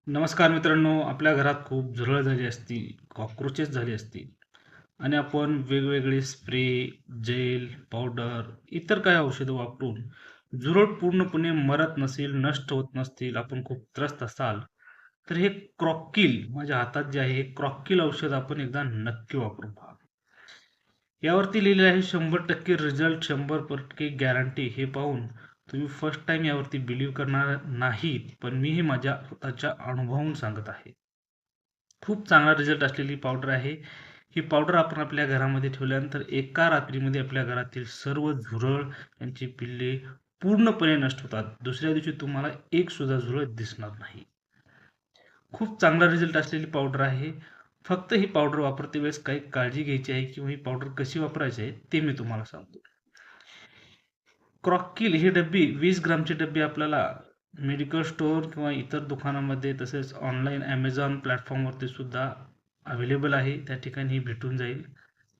नमस्कार मित्रांनो, आपल्या घरात खूप झुरळ झाली असती, कॉकरोचेस झाले असतील आणि आपण वेगवेगळे स्प्रे, जेल, पावडर, इतर काही औषधं वापरून झुरळ पूर्णपणे मरत नसेल, नष्ट होत नसतील, आपण खूप त्रस्त असाल, तर हे क्रॉकिल माझ्या हातात जे आहे, हे क्रॉकिल औषध आपण एकदा नक्की वापरून पहा. यावरती लिहिलेलं आहे 100% रिझल्ट, 100% गॅरंटी. हे पाहून तुम्ही फर्स्ट टाईम यावरती बिलीव्ह करणार नाहीत, पण मी हे माझ्या स्वतःच्या अनुभवावरून सांगत आहे. खूप चांगला रिझल्ट असलेली पावडर आहे. ही पावडर आपण आपल्या घरामध्ये ठेवल्यानंतर एका रात्रीमध्ये आपल्या घरातील सर्व झुरळ यांची पिल्ले पूर्णपणे नष्ट होतात. दुसऱ्या दिवशी तुम्हाला एक सुद्धा झुरळ दिसणार नाही. खूप चांगला रिझल्ट असलेली पावडर आहे. फक्त ही पावडर वापरते वेळेस काही काळजी घ्यायची आहे किंवा ही पावडर कशी वापरायची आहे ते मी तुम्हाला सांगतो. क्रॉकिल ही डब्बी 20 ग्रामची डब्बी आपल्याला मेडिकल स्टोअर किंवा इतर दुकानामध्ये तसेच ऑनलाईन Amazon प्लॅटफॉर्मवरती सुद्धा अवेलेबल आहे. त्या ठिकाणी ही भेटून जाईल.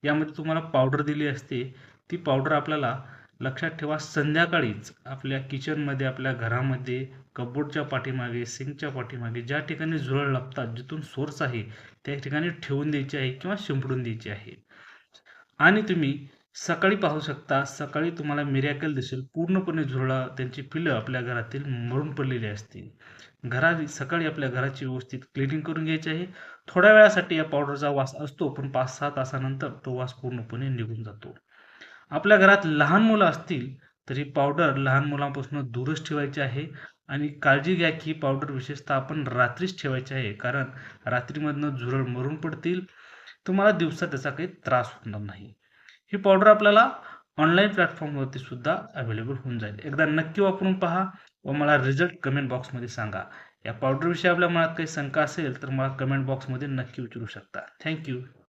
यामध्ये तुम्हाला पावडर दिली असते. ती पावडर आपल्याला लक्षात ठेवा संध्याकाळीच आपल्या किचनमध्ये, आपल्या घरामध्ये, कबोर्डच्या पाठीमागे, सिंकच्या पाठीमागे ज्या ठिकाणी झुरळ लागतात, जिथून सोर्स आहे, त्या ठिकाणी ठेवून द्यायची आहे किंवा शिंपडून द्यायची आहे. आणि तुम्ही सकाळी पाहू शकता, सकाळी तुम्हाला मिरॅकल दिसेल. पूर्णपणे झुरळं, त्यांची पिलं आपल्या घरातील मरून पडलेली असतील. सकाळी आपल्या घराची व्यवस्थित क्लिनिंग करून घ्यायची आहे. थोड्या वेळासाठी या पावडरचा वास असतो, पण 5-6 तासानंतर तो वास पूर्णपणे निघून जातो. आपल्या घरात लहान मुलं असतील, तर ही पावडर लहान मुलांपासून दूरच ठेवायची आहे आणि काळजी घ्या, की ही पावडर विशेषतः आपण रात्रीच ठेवायची आहे. कारण रात्रीमधनं झुरळ मरून पडतील. तुम्हाला दिवसा त्याचा काही त्रास होणार नाही. ही पावडर आपल्याला ऑनलाईन प्लॅटफॉर्मवरती सुद्धा अवेलेबल होऊन जाईल. एकदा नक्की वापरून पहा व मला रिझल्ट कमेंट बॉक्समध्ये सांगा. या पावडरविषयी आपल्या मनात काही शंका असेल तर मला कमेंट बॉक्समध्ये नक्की विचारू शकता. Thank you.